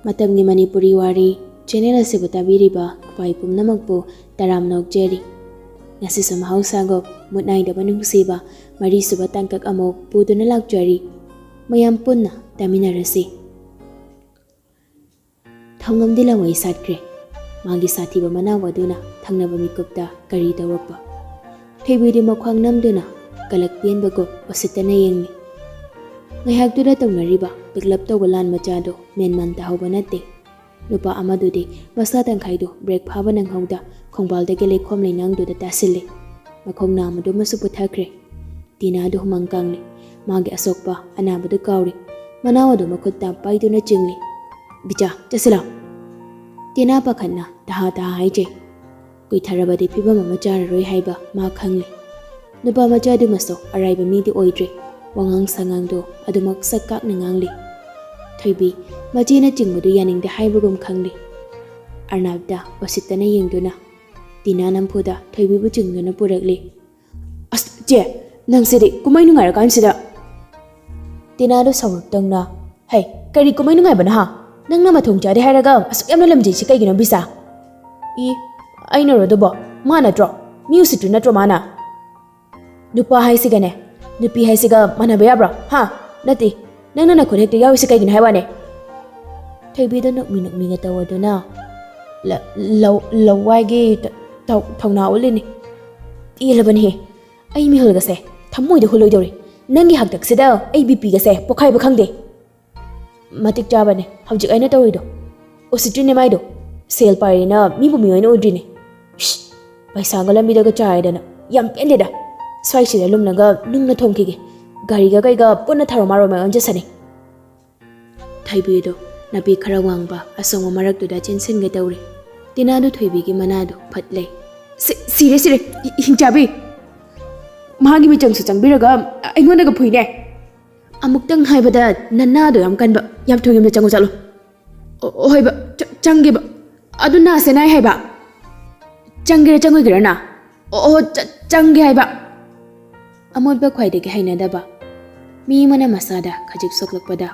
ꯃꯇꯝꯒꯤ ꯃꯅꯤꯄꯨꯔꯤ ꯋꯥꯔꯤ ꯆꯦꯅꯦꯜ ꯑꯁꯤꯕꯨ ꯇꯥꯕꯤꯔꯤꯕ ꯈꯨꯄꯥꯏ ꯄꯨꯝꯅꯃꯛꯄꯨ ꯇꯔꯥꯝꯅ ꯑꯣꯛꯆꯔꯤ꯫ ꯉꯁꯤꯁꯨ ꯃꯍꯧꯁꯥꯒꯨꯝ ꯃꯨꯠ ꯅꯥꯏꯗꯕ ꯅꯨꯡꯁꯤꯕ ꯃꯔꯤꯁꯨꯕ ꯇꯥꯡꯀꯛ ꯑꯃꯨꯛ ꯄꯨꯗꯨꯅ ꯂꯥꯛꯆꯔꯤ꯫ ꯃꯌꯥꯝ ꯄꯨꯟꯅ ꯇꯥꯃꯤꯟꯅꯔꯁꯤ꯫ ꯊꯧꯉꯝꯗꯤ ꯂꯪꯋꯩ ꯁꯥꯠꯈ꯭ꯔꯦ꯫ ꯃꯥꯒꯤ ꯁꯥꯊꯤꯕ ꯃꯅꯥꯎ ꯑꯗꯨꯅ ꯊꯪꯅꯕ ꯃꯤꯀꯨꯞꯇ ꯀꯔꯤ ꯇꯧꯔꯛꯄ? ꯊꯣꯏꯕꯤꯗꯤ ꯃꯈ꯭ꯋꯥꯡ ꯅꯝꯗꯨꯅ ꯀꯂꯛ ꯄꯦꯟꯕꯒꯨꯝ ꯎꯁꯤꯠꯇꯅ ꯌꯦꯡꯂꯤ꯫ ꯉꯥꯏꯍꯥꯛꯇꯨꯗ ꯇꯧꯅꯔꯤꯕ ꯄꯤꯛꯂꯞ ꯇꯧꯕ ꯂꯥꯟ ꯃꯆꯥꯗꯣ ꯃꯦꯟꯃꯥꯟ ꯇꯥꯍꯧꯕ ꯅꯠꯇꯦ꯫ ꯅꯨꯄꯥ ꯑꯃꯗꯨꯗꯤ ꯃꯁꯥ ꯇꯪꯈꯥꯏꯗꯨ ꯕ꯭ꯔꯦꯛ ꯐꯥꯕ ꯅꯪꯍꯧꯗ ꯈꯣꯡꯕꯥꯜꯗꯒꯤ ꯂꯩꯈꯣꯝ ꯂꯩꯅꯥꯡꯗꯨꯗ ꯇꯥꯁꯤꯜꯂꯤ꯫ ꯃꯈꯣꯡ ꯅꯥꯝꯃꯗꯨꯃꯁꯨ ꯄꯨꯊꯈ꯭ꯔꯦ꯫ ꯇꯤꯅꯥꯗꯨ ꯍꯨꯃꯥꯡ ꯀꯥꯡꯂꯤ꯫ ꯃꯥꯒꯤ ꯑꯁꯣꯛꯄ ꯑꯅꯥꯕꯗꯨ ꯀꯥꯎꯔꯤ꯫ ꯃꯅꯥꯎ ꯑꯗꯨ ꯃꯈꯨꯠꯇ ꯄꯥꯏꯗꯨꯅ ꯆꯤꯡꯂꯤ꯫ ꯕꯤꯆꯥ ꯆꯠꯁꯤꯂꯥ꯫ ꯇꯤꯅꯥ ꯄꯥꯈꯠꯅ ꯇꯍꯥ ꯇꯍꯥ ꯍꯥꯏꯖꯩ꯫ ꯀꯨꯏꯊꯔꯕꯗꯤ ꯐꯤꯕꯝ ꯑꯃ ꯆꯥꯔꯔꯣꯏ ꯍꯥꯏꯕ ꯃꯥ ꯈꯪꯂꯤ꯫ ꯅꯨꯄꯥ ꯃꯆꯥꯗꯨꯃꯁꯨ ꯑꯔꯥꯏꯕ ꯃꯤꯗꯤ ꯑꯣꯏꯗ꯭ꯔꯦ꯫ ꯋꯥꯉꯥꯡ ꯁꯉꯥꯡꯗꯣ ꯑꯗꯨꯃꯛ ꯁꯛ ꯀꯥꯛꯅ ꯉꯥꯡꯂꯤ꯫ ꯊꯣꯏꯕꯤ ꯃꯆꯦꯅ ꯆꯤꯡꯕꯗꯨ ꯌꯥꯅꯤꯡꯗꯦ ꯍꯥꯏꯕꯒꯨꯝ ꯈꯪꯂꯤ꯫ ꯑꯔꯅꯥꯞꯇ ꯎꯁꯤꯠꯇꯅ ꯌꯦꯡꯗꯨꯅ ꯇꯤꯅꯥ ꯅꯝꯐꯨꯗ ꯊꯣꯏꯕꯤꯕꯨ ꯆꯤꯡꯗꯨꯅ ꯄꯨꯔꯛꯂꯤ꯫ ꯑꯁ ꯆꯦ, ꯅꯪꯁꯤꯗꯤ ꯀꯨꯝꯍꯩ ꯅꯨꯡꯉꯥꯏꯔꯀꯥꯟꯁꯤꯗ꯫ ꯇꯤꯅꯥꯗꯨ ꯁꯥꯎꯔꯛꯇꯧꯅ ꯍꯩ ꯀꯔꯤ ꯀꯨꯝꯍꯩ ꯅꯨꯡꯉꯥꯏꯕꯅ ꯍꯥ? ꯅꯪꯅ ꯃꯊꯣꯡ ꯆꯥꯗꯦ ꯍꯥꯏꯔꯒ ꯑꯁꯨꯛ ꯌꯥꯝꯅ ꯂꯝꯖꯩꯁꯤ ꯀꯩꯒꯤꯅꯣ ꯕꯤꯁꯥ? ꯑꯩꯅꯔꯣ ꯑꯗꯨꯕꯣ? ꯃꯥ ꯅꯠꯇ꯭ꯔꯣ? ꯃꯤ ꯎꯁꯤꯠꯇ꯭ꯔꯤ ꯅꯠꯇ꯭ꯔꯣ ꯃꯥꯅ? ꯅꯨꯄꯥ ꯍꯥꯏꯁꯤꯒꯅꯦ ꯅꯨꯄꯤ ꯍꯥꯏꯁꯤꯒ ꯃꯥꯟꯅꯕ ꯌꯥꯕ꯭ꯔꯣ ꯍꯥ? ꯅꯠꯇꯦ, ꯅꯪꯅ ꯅꯈꯨꯠ ꯍꯦꯛꯇ ꯌꯥꯎꯔꯤꯁꯤ ꯀꯩꯒꯤꯅꯣ ꯍꯥꯏꯕꯅꯦ? ꯊꯣꯏꯕꯤꯗ ꯅꯣꯛꯃꯤ ꯅꯣꯛꯃꯤꯒ ꯇꯧꯗꯨꯅ ꯂꯋꯥꯏꯒꯤ ꯊꯧꯅꯥ ꯎꯠꯂꯤꯅꯤ꯫ ꯄꯦꯜꯂꯕꯅꯤꯍꯦ, ꯑꯩ ꯃꯤꯍꯨꯜꯒꯁꯦ ꯊꯃꯣꯏꯗ ꯍꯨꯜꯂꯣꯏꯗꯧꯔꯤ꯫ ꯅꯪꯒꯤ ꯍꯥꯛꯇꯛꯁꯤꯗ ꯑꯩ ꯕꯤꯄꯤꯒꯁꯦ ꯄꯣꯛꯈꯥꯏꯕ ꯈꯪꯗꯦ꯫ ꯃꯇꯤꯛ ꯆꯥꯕꯅꯦ ꯍꯧꯖꯤꯛ ꯑꯩꯅ ꯇꯧꯔꯤꯗꯣ꯫ ꯎꯁꯤꯠꯇ꯭ꯔꯤꯅꯦ ꯃꯥꯏꯗꯣ꯫ ꯁꯦꯜ ꯄꯥꯏꯔꯦꯅ ꯃꯤꯕꯨ ꯃꯤ ꯑꯣꯏꯅ ꯎꯗ꯭ꯔꯤꯅꯦ꯫ ꯄꯩꯁꯥꯒ ꯂꯝꯕꯤꯗꯒ ꯆꯥꯏꯗꯅ ꯌꯥꯝ ꯄꯦꯟꯗꯦꯗ꯫ ꯁ꯭ꯋꯥꯏꯁꯤꯗ ꯂꯨꯝꯅꯒ ꯅꯨꯡꯅ ꯊꯣꯝꯈꯤꯒꯦ꯫ ꯒꯥꯔꯤꯒ ꯀꯩꯒ ꯄꯨꯟꯅ ꯊꯥꯔꯣ ꯃꯥꯔꯣꯃ ꯑꯣꯟꯖꯁꯅꯤ꯫ ꯊꯣꯏꯕꯤꯗꯣ ꯅꯥꯄꯤ ꯈꯔ ꯋꯥꯡꯕ ꯑꯁꯣꯡꯕ ꯃꯔꯛꯇꯨꯗ ꯆꯦꯟꯁꯤꯟꯒꯦ ꯇꯧꯔꯤ꯫ ꯇꯤꯅꯥꯗꯨ ꯊꯣꯏꯕꯤꯒꯤ ꯃꯅꯥꯗꯨ ꯐꯠ ꯂꯩ꯫ ꯁꯤꯔꯦ ꯍꯤꯡꯆꯥꯕꯤ꯫ ꯃꯥꯒꯤ ꯃꯤꯆꯪꯁꯨ ꯆꯪꯕꯤꯔꯒ ꯑꯩꯉꯣꯟꯗꯒ ꯐꯨꯏꯅꯦ꯫ ꯑꯃꯨꯛꯇꯪ ꯍꯥꯏꯕꯗ ꯅꯅꯥꯗꯣ ꯌꯥꯝ ꯀꯟꯕ꯫ ꯌꯥꯝ ꯊꯨꯅ ꯆꯪꯉꯨ ꯆꯠꯂꯨ꯫ ꯍꯣꯏꯕ ꯆꯪꯒꯦꯕ꯫ ꯑꯗꯨ ꯅꯥꯁꯦ ꯅꯥꯏ ꯍꯥꯏꯕ꯫ ꯆꯪꯒꯦꯔꯥ ꯆꯪꯉꯣꯏꯒꯦꯔꯅ? ꯆꯪꯒꯦ ꯍꯥꯏꯕ꯫ ꯑꯃꯣꯠꯄ ꯈ꯭ꯋꯥꯏꯗꯒꯤ ꯍꯩꯅꯗꯕ ꯃꯤ ꯑꯃꯅ ꯃꯁꯥꯗ ꯈꯖꯤꯛ ꯁꯣꯛꯂꯛꯄꯗ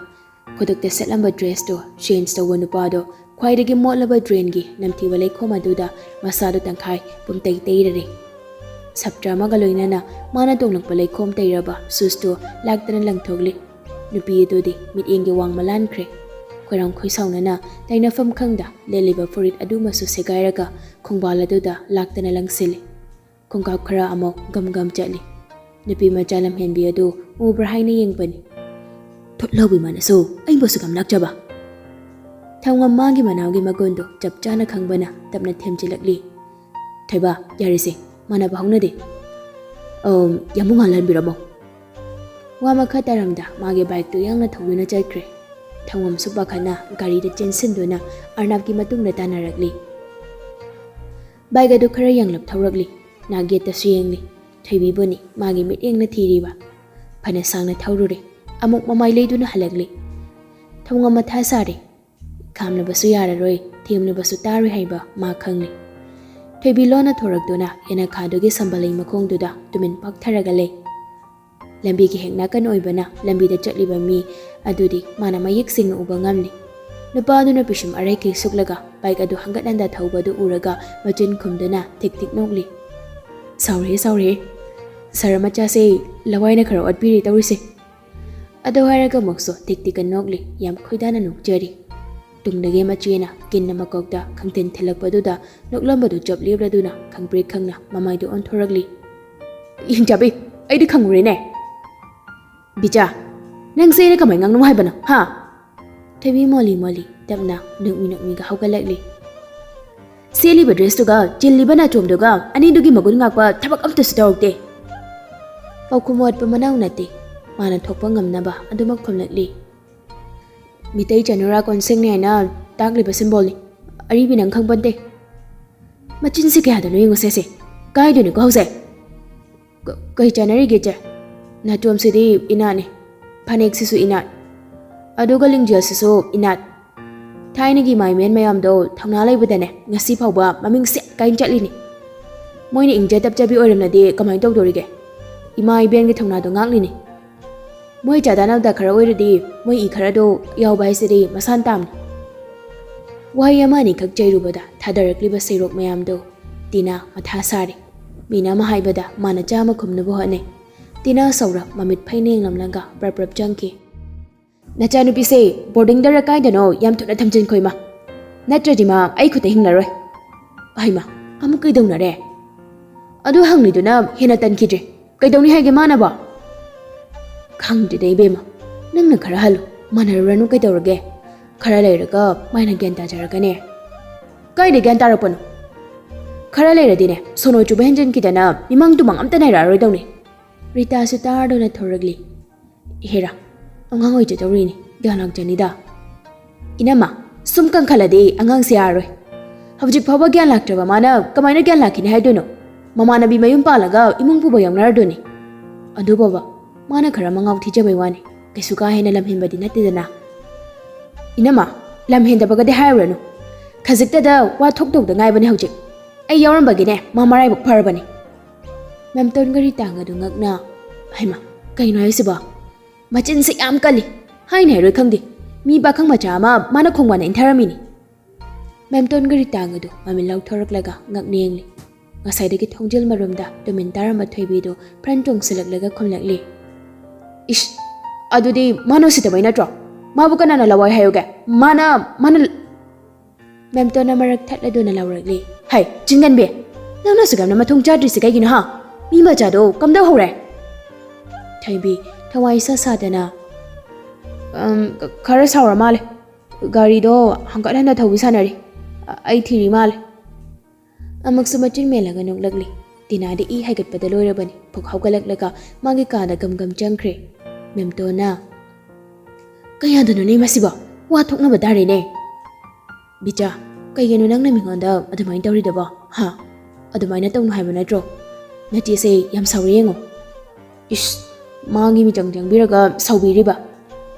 ꯈꯨꯗꯛꯇ ꯁꯦꯠꯂꯝꯕ ꯗ꯭ꯔꯦꯁꯇꯨ ꯆꯦꯟꯖ ꯇꯧꯕ ꯅꯨꯄꯥꯗꯣ ꯈ꯭ꯋꯥꯏꯗꯒꯤ ꯃꯣꯠꯂꯕ ꯗ꯭ꯔꯦꯟꯒꯤ ꯅꯝꯊꯤꯕ ꯂꯩꯈꯣꯝ ꯑꯗꯨꯗ ꯃꯁꯥꯗꯨ ꯇꯪꯈꯥꯏ ꯄꯨꯝꯇꯩ ꯇꯩꯔꯔꯦ꯫ ꯁꯞꯇ꯭ꯔ ꯑꯃꯒ ꯂꯣꯏꯅꯅ ꯃꯥꯅ ꯇꯣꯡꯂꯛꯄ ꯂꯩꯈꯣꯝ ꯇꯩꯔꯕ ꯁꯨꯁꯇꯨ ꯂꯥꯛꯇꯅ ꯂꯪꯊꯣꯛꯂꯤ꯫ ꯅꯨꯄꯤ ꯑꯗꯨꯗꯤ ꯃꯤꯠꯌꯦꯡꯒꯤ ꯋꯥꯡꯃ ꯂꯥꯟꯈ꯭ꯔꯦ꯫ ꯈꯣꯏꯔꯥꯡ ꯈꯣꯏꯁꯥꯎꯅꯅ ꯇꯩꯅꯐꯝ ꯈꯪꯗ ꯂꯤꯠꯂꯤꯕ ꯐꯨꯔꯤꯠ ꯑꯗꯨꯃꯁꯨ ꯁꯦꯒꯥꯏꯔꯒ ꯈꯣꯡꯕꯥꯜ ꯑꯗꯨꯗ ꯂꯥꯛꯇꯅ ꯂꯪꯁꯤꯜꯂꯤ꯫ ꯈꯣꯡꯀꯥꯞ ꯈꯔ ꯑꯃꯨꯛ ꯒꯝ ꯆꯠꯂꯤ꯫ ꯅꯨꯄꯤ ꯃꯆꯥ ꯂꯝꯍꯦꯟꯕꯤ ꯑꯗꯨ ꯎꯕ꯭ꯔꯥ ꯍꯥꯏꯅ ꯌꯦꯡꯕꯅꯤ꯫ ꯊꯨꯠꯂꯥꯎꯕꯤ ꯃꯥꯅꯁꯨ ꯑꯩꯕꯨꯁꯨ ꯂꯥꯛꯆꯕ꯫ ꯊꯧꯉꯝ ꯃꯥꯒꯤ ꯃꯅꯥꯎꯒꯤ ꯃꯒꯨꯟꯗꯨ ꯆꯞ ꯆꯥꯅ ꯈꯪꯕꯅ ꯇꯞꯅ ꯊꯦꯝꯖꯤꯜꯂꯛꯂꯤ꯫ ꯊꯣꯏꯕ ꯌꯥꯔꯤꯁꯦ, ꯃꯥꯟꯅꯕ ꯍꯧꯅꯗꯦ꯫ ꯌꯥꯝꯕꯨꯡ ꯍꯜꯍꯟꯕꯤꯔꯝꯃꯣ꯫ ꯋꯥ ꯃꯈꯥ ꯇꯥꯔꯝꯗ ꯃꯥꯒꯤ ꯕꯥꯏꯛꯇꯨ ꯌꯥꯡꯅ ꯊꯧꯗꯨꯅ ꯆꯠꯈ꯭ꯔꯦ꯫ ꯊꯧꯉꯝꯁꯨ ꯄꯥꯈꯠꯅ ꯒꯥꯔꯤꯗ ꯆꯦꯟꯁꯤꯟꯗꯨꯅ ꯑꯔꯅꯥꯞꯀꯤ ꯃꯇꯨꯡꯗ ꯇꯥꯟꯅꯔꯛꯂꯤ꯫ ꯕꯥꯏꯛ ꯑꯗꯨ ꯈꯔ ꯌꯥꯡꯂꯞ ꯊꯧꯔꯛꯂꯤ꯫ ꯅꯥꯒꯦꯠꯇꯁꯨ ꯌꯦꯡꯂꯤ꯫ ꯊꯣꯏꯕꯤꯕꯨꯅꯤ ꯃꯥꯒꯤ ꯃꯤꯠꯌꯦꯡꯅ ꯊꯤꯔꯤꯕ꯫ ꯐꯅ ꯁꯥꯡꯅ ꯊꯧꯔꯨꯔꯦ꯫ ꯑꯃꯨꯛ ꯃꯃꯥꯏ ꯂꯩꯗꯨꯅ ꯍꯜꯂꯛꯂꯤ꯫ ꯊꯧꯉꯝ ꯃꯊꯥ ꯁꯥꯔꯦ꯫ ꯈꯥꯝꯂꯕꯁꯨ ꯌꯥꯔꯔꯣꯏ, ꯊꯦꯝꯂꯕꯁꯨ ꯇꯥꯔꯣꯏ ꯍꯥꯏꯕ ꯃꯥ ꯈꯪꯂꯤ꯫ ꯊꯣꯏꯕꯤ ꯂꯣꯟꯅ ꯊꯣꯔꯛꯇꯨꯅ ꯌꯦꯅꯈꯥꯗꯨꯒꯤ ꯁꯝꯕꯜꯂꯩ ꯃꯈꯣꯡꯗꯨꯗ ꯇꯨꯃꯤꯟ ꯄꯥꯛꯊꯔꯒ ꯂꯩ꯫ ꯂꯝꯕꯤꯒꯤ ꯍꯦꯛ ꯅꯥꯀꯟ ꯑꯣꯏꯕꯅ ꯂꯝꯕꯤꯗ ꯆꯠꯂꯤꯕ ꯃꯤ ꯑꯗꯨꯗꯤ ꯃꯥꯅ ꯃꯌꯦꯛ ꯁꯦꯡꯅ ꯎꯕ ꯉꯝꯂꯤ꯫ ꯅꯨꯄꯥꯗꯨꯅ ꯄꯤꯁꯨꯝ ꯑꯔꯩꯈꯩ ꯁꯨꯛꯂꯒ ꯕꯥꯏꯛ ꯑꯗꯨ ꯍꯟꯒꯠ ꯍꯟꯗꯥ ꯊꯧꯕꯗꯨ ꯎꯔꯒ ꯃꯆꯤꯟ ꯈꯨꯝꯗꯨꯅ ꯊꯤꯛ ꯊꯤꯛ ꯅꯣꯛꯂꯤ꯫ ꯁꯥꯎꯔꯦ ꯁꯔ ꯃꯆꯥꯁꯦ ꯂꯋꯥꯏꯅ ꯈꯔ ꯑꯣꯠꯄꯤꯔꯦ ꯇꯧꯔꯤꯁꯦ꯫ ꯑꯗꯨ ꯍꯥꯏꯔꯒ ꯑꯃꯨꯛꯁꯨ ꯇꯤꯛ ꯇꯤꯛꯀ ꯅꯣꯛꯂꯤ꯫ ꯌꯥꯝ ꯈꯣꯏꯗꯥꯅ ꯅꯣꯛꯆꯔꯤ꯫ ꯇꯨꯡꯗꯒꯤ ꯃꯆꯦꯅ ꯀꯤꯟꯅ ꯃꯀꯣꯛꯇ ꯈꯪꯇꯤꯟ ꯊꯤꯜꯂꯛꯄꯗꯨꯗ ꯅꯣꯛꯂꯝꯕꯗꯨ ꯆꯞ ꯂꯦꯞꯂꯗꯨꯅ ꯈꯪꯄ꯭ꯔꯦꯛ ꯈꯪꯅ ꯃꯃꯥꯏꯗꯨ ꯑꯣꯟꯊꯣꯔꯛꯂꯤ꯫ ꯍꯤꯡꯆꯥꯕꯤ, ꯑꯩꯗꯤ ꯈꯪꯉꯨꯔꯦꯅꯦ꯫ ꯕꯤꯆꯥ, ꯅꯪꯁꯦ ꯑꯩꯅ ꯀꯃꯥꯏꯅ ꯉꯥꯡꯅꯨ ꯍꯥꯏꯕꯅꯣ ꯍꯥ? ꯊꯣꯏꯕꯤ ꯃꯣꯜꯂꯤ ꯇꯞꯅ ꯅꯣꯛꯃꯤ ꯅꯣꯛꯃꯤꯒ ꯍꯧꯒꯠꯂꯛꯂꯤ꯫ ꯁꯦꯠꯂꯤꯕ ꯗ꯭ꯔꯦꯁꯇꯨꯒ ꯆꯤꯜꯂꯤꯕ ꯅꯥꯆꯣꯝꯗꯨꯒ ꯑꯅꯤꯗꯨꯒꯤ ꯃꯒꯨꯟ ꯉꯥꯛꯄ ꯊꯕꯛ ꯑꯝꯇꯁꯨ ꯇꯧꯔꯛꯇꯦ꯫ ꯄꯥꯎꯈꯨꯝ ꯋꯥꯠꯄ ꯃꯅꯥꯎ ꯅꯠꯇꯦ꯫ ꯃꯥꯅ ꯊꯣꯛꯄ ꯉꯝꯅꯕ ꯑꯗꯨꯃꯛ ꯈꯨꯝꯂꯛꯂꯤ꯫ ꯃꯤꯇꯩ ꯆꯅꯨꯔꯥ ꯀꯣꯟꯁꯤꯡꯅꯤ ꯍꯥꯏꯅ ꯇꯥꯛꯂꯤꯕ ꯁꯤꯝꯕꯣꯜꯅꯤ꯫ ꯑꯔꯤꯕꯤ ꯅꯪ ꯈꯪꯄꯣꯟꯇꯦ꯫ ꯃꯆꯤꯟꯁꯤ ꯀꯌꯥꯗꯅꯣ ꯌꯦꯡꯉꯨꯁꯦꯁꯦ꯫ ꯀꯥꯏꯗꯣꯏꯅꯤꯀꯣ ꯍꯧꯖꯤꯛ? ꯀꯩ ꯆꯥꯅꯔꯤꯒꯦ ꯆꯦ? ꯅꯥꯆꯣꯝꯁꯤꯗꯤ ꯏꯅꯥꯠꯅꯤ꯫ ꯐꯅꯦꯛꯁꯤꯁꯨ ꯏꯅꯥꯠ꯫ ꯑꯗꯨꯒ ꯂꯤꯡꯖꯦꯜꯁꯤꯁꯨ ꯏꯅꯥꯠ꯫ ꯊꯥꯏꯅꯒꯤ ꯃꯥꯏꯃꯦꯟ ꯃꯌꯥꯝꯗꯣ ꯊꯧꯅꯥ ꯂꯩꯕꯗꯅꯦ ꯉꯁꯤ ꯐꯥꯎꯕ ꯃꯃꯤꯡ ꯁꯦꯠ ꯀꯥꯏꯅ ꯆꯠꯂꯤꯅꯤ꯫ ꯃꯣꯏꯅ ꯏꯪꯖ ꯇꯞꯆꯕꯤ ꯑꯣꯏꯔꯝꯂꯗꯤ ꯀꯃꯥꯏꯅ ꯇꯧꯗꯣꯔꯤꯒꯦ? ꯏꯃꯥ ꯏꯕꯦꯟꯒꯤ ꯊꯧꯅꯥꯗꯣ ꯉꯥꯛꯂꯤꯅꯤ꯫ ꯃꯣꯏ ꯆꯥꯗꯥꯅꯕꯗ ꯈꯔ ꯑꯣꯏꯔꯗꯤ ꯃꯣꯏ ꯏ ꯈꯔꯗꯣ ꯌꯥꯎꯕ ꯍꯥꯏꯁꯤꯗꯤ ꯃꯁꯥꯟ ꯇꯥꯝꯅꯤ꯫ ꯋꯥꯍꯩ ꯑꯃ ꯑꯅꯤꯈꯛ ꯆꯩꯔꯨꯕꯗ ꯊꯥꯗꯔꯛꯂꯤꯕ ꯁꯩꯔꯣꯛ ꯃꯌꯥꯝꯗꯣ ꯇꯤꯅꯥ ꯃꯊꯥ ꯁꯥꯔꯤ꯫ ꯃꯤꯅ ꯑꯃ ꯍꯥꯏꯕꯗ ꯃꯥꯅ ꯆꯥꯝꯃ ꯈꯨꯝꯅꯕ ꯍꯣꯠꯅꯩ꯫ ꯇꯤꯅꯥ ꯁꯧꯔ ꯃꯃꯤꯠ ꯐꯩꯅ ꯌꯦꯡꯂꯝꯂꯒ ꯄ꯭ꯔꯞ ꯆꯪꯈꯤ꯫ ꯅꯆꯥꯅꯨꯄꯤꯁꯦ ꯕꯣꯔꯗꯤꯡꯗꯔ ꯀꯥꯏꯗꯅꯣ ꯌꯥꯝ ꯊꯨꯅ ꯊꯝꯖꯤꯟꯈꯣ ꯏꯃꯥ, ꯅꯠꯇ꯭ꯔꯗꯤ ꯃꯥ ꯑꯩ ꯈꯨꯠꯇ ꯍꯤꯡꯂꯔꯣꯏ꯫ ꯍꯩꯃꯥ, ꯑꯃꯨꯛ ꯀꯩꯗꯧꯅꯔꯦ? ꯑꯗꯨ ꯍꯪꯂꯤꯗꯨꯅ ꯍꯦꯟꯅ ꯇꯟꯈꯤꯗ꯭ꯔꯦ꯫ ꯀꯩꯗꯧꯅꯤ ꯍꯥꯏꯒꯦ ꯃꯥꯅꯕꯣ? ꯈꯪꯗ꯭ꯔꯦꯗ ꯏꯕꯦꯝꯃ, ꯅꯪꯅ ꯈꯔ ꯍꯜꯂꯨ, ꯃꯥꯟꯅꯔꯨꯔꯅꯨ ꯀꯩꯗꯧꯔꯒꯦ? ꯈꯔ ꯂꯩꯔꯒ ꯃꯥꯏꯅ ꯒ꯭ꯌꯥꯟ ꯇꯥꯖꯔꯛꯀꯅꯤ꯫ ꯀꯥꯏꯗ ꯒ꯭ꯌꯥꯟ ꯇꯥꯔꯛꯄꯅꯣ? ꯈꯔ ꯂꯩꯔꯗꯤꯅꯦ ꯁꯣꯅꯣ ꯆꯨꯕ ꯍꯦꯟꯖꯤꯟꯈꯤꯗꯅ ꯃꯤꯃꯥꯡ ꯇꯨꯃꯥꯡ ꯑꯝꯇ ꯅꯥꯏꯔꯛꯑꯔꯣꯏꯗꯧꯅꯤ꯫ ꯔꯤꯇꯥꯁꯨ ꯇꯥꯔꯗꯨꯅ ꯊꯧꯔꯛꯂꯤ꯫ ꯍꯦꯔꯥ, ꯑꯉꯥꯡ ꯑꯣꯏꯖꯗꯧꯔꯤꯅꯤ, ꯒ꯭ꯌꯥꯟ ꯂꯥꯛꯆꯅꯤꯗ꯫ ꯏꯅꯝꯃ, ꯁꯨꯝ ꯀꯟꯈꯠꯂꯗꯤ ꯑꯉꯥꯡꯁꯦ ꯌꯥꯔꯔꯣꯏ꯫ ꯍꯧꯖꯤꯛ ꯐꯥꯎꯕ ꯒ꯭ꯌꯥꯟ ꯂꯥꯛꯇ꯭ꯔꯕ ꯃꯥꯅ ꯀꯃꯥꯏꯅ ꯒ꯭ꯌꯥꯟ ꯂꯥꯛꯈꯤꯅꯤ ꯍꯥꯏꯗꯣꯏꯅꯣ? ꯃꯃꯥꯟꯅꯕꯤ ꯃꯌꯨꯝ ꯄꯥꯜꯂꯒ ꯏꯃꯨꯡ ꯄꯨꯕ ꯌꯥꯎꯅꯔꯗꯨꯅꯤ꯫ ꯑꯗꯨꯕꯣꯕ ꯃꯥꯅ ꯈꯔ ꯃꯉꯥꯎ ꯊꯤꯖꯕꯩ ꯋꯥꯅꯤ, ꯀꯩꯁꯨ ꯀꯥ ꯍꯦꯟꯅ ꯂꯝꯍꯦꯟꯕꯗꯤ ꯅꯠꯇꯦꯗꯅ꯫ ꯏꯅꯝꯃ, ꯂꯝ ꯍꯦꯟꯗꯕꯒꯗꯤ ꯍꯥꯏꯔꯨꯔꯅꯨ, ꯈꯖꯤꯛꯇꯗ ꯋꯥ ꯊꯣꯛꯇꯧꯗ ꯉꯥꯏꯕꯅꯦ ꯍꯧꯖꯤꯛ꯫ ꯑꯩ ꯌꯥꯎꯔꯝꯕꯒꯤꯅꯦ ꯃꯥ ꯃꯔꯥꯏꯕꯛ ꯐꯔꯕꯅꯤ꯫ ꯃꯦꯝꯇꯣꯟꯒ ꯔꯤꯇꯥꯒꯗꯨ ꯉꯛꯅ, ꯍꯩꯃꯥ, ꯀꯩꯅꯣ ꯍꯥꯏꯁꯤꯕꯣ? ꯃꯆꯤꯟꯁꯦ ꯌꯥꯝ ꯀꯜꯂꯤ, ꯍꯥꯏꯅ ꯍꯥꯏꯔꯣꯏ ꯈꯪꯗꯦ, ꯃꯤ ꯄꯥꯈꯪ ꯃꯆꯥ ꯑꯃ ꯃꯥꯅ ꯈꯣꯡꯕꯥꯟ ꯏꯟꯊꯔꯝꯃꯤꯅꯤ꯫ ꯃꯦꯝꯇꯣꯟꯒ ꯔꯤꯇꯥꯒꯗꯨ ꯃꯃꯤꯠ ꯂꯥꯎꯊꯣꯔꯛꯂꯒ ꯉꯛꯅ ꯌꯦꯡꯂꯤ꯫ ꯉꯁꯥꯏꯗꯒꯤ ꯊꯣꯡꯖꯤꯜ ꯃꯔꯨꯝꯗ ꯇꯨꯃꯤꯟ ꯇꯥꯔꯝꯕ ꯊꯣꯏꯕꯤꯗꯨ ꯐ꯭ꯔꯟ ꯆꯣꯡꯁꯤꯜꯂꯛꯂꯒ ꯈꯨꯝꯂꯛꯂꯤ꯫ ꯏꯁ, ꯑꯗꯨꯗꯤ ꯃꯥꯅ ꯎꯁꯤꯠꯇꯕꯩ ꯅꯠꯇ꯭ꯔꯣ? ꯃꯥꯕꯨ ꯀꯅꯥꯅ ꯂꯋꯥꯏ ꯍꯥꯏꯌꯨꯒꯦ? ꯃꯥꯅ ꯃꯦꯝꯇꯣꯟꯅ ꯃꯔꯛ ꯊꯠꯂꯗꯨꯅ ꯂꯥꯎꯔꯛꯂꯤ꯫ ꯍꯩ, ꯆꯤꯟꯒꯟꯕꯤ! ꯅꯪꯅꯁꯨ ꯌꯥꯝꯅ ꯃꯊꯣꯡ ꯆꯥꯗ꯭ꯔꯤꯁꯤ ꯀꯩꯒꯤꯅꯣ ꯍꯥ? ꯃꯤ ꯃꯆꯥꯗꯣ ꯀꯝꯗꯧꯍꯧꯔꯦ? ꯊꯣꯏꯕꯤ ꯊꯋꯥꯏ ꯁꯥꯗꯅ, ꯈꯔ ꯁꯥꯎꯔ ꯃꯥꯜꯂꯦ꯫ ꯒꯥꯔꯤꯗꯣ ꯍꯪꯀꯠ ꯍꯟꯗ ꯊꯧꯕꯤ ꯁꯥꯟꯅꯔꯤ꯫ ꯑꯩ ꯊꯤꯔꯤ ꯃꯥꯜꯂꯦ꯫ ꯑꯃꯨꯛꯁꯨ ꯃꯆꯤꯟ ꯃꯦꯜꯂꯒ ꯅꯣꯛꯂꯛꯂꯤ꯫ ꯇꯤꯅꯥꯗꯤ ꯏ ꯍꯥꯏꯒꯠꯄꯗ ꯂꯣꯏꯔꯕꯅꯤ꯫ ꯄꯨꯛ ꯍꯧꯒꯠꯂꯛꯂꯒ ꯃꯥꯒꯤ ꯀꯥꯗ ꯒꯝ ꯆꯪꯈ꯭ꯔꯦ꯫ ꯃꯦꯝꯇꯣꯟꯅ, ꯀꯌꯥꯗꯅꯣꯅꯦ ꯃꯁꯤꯕꯣ? ꯋꯥ ꯊꯣꯛꯅꯕ ꯇꯥꯔꯦꯅꯦ꯫ ꯕꯤꯆꯥ, ꯀꯩꯒꯤꯅꯣ ꯅꯪꯅ ꯃꯤꯉꯣꯟꯗ ꯑꯗꯨꯃꯥꯏꯅ ꯇꯧꯔꯤꯗꯕꯣ? ꯍꯥ? ꯑꯗꯨꯃꯥꯏꯅ ꯇꯧꯅꯨ ꯍꯥꯏꯕ ꯅꯠꯇ꯭ꯔꯣ? ꯅꯆꯦꯁꯦ ꯌꯥꯝ ꯁꯥꯎꯔꯦ ꯌꯦꯡꯉꯣ꯫ ꯏꯁ, ꯃꯥꯒꯤ ꯃꯤꯆꯪ ꯆꯪꯕꯤꯔꯒ ꯁꯥꯎꯕꯤꯔꯤꯕ?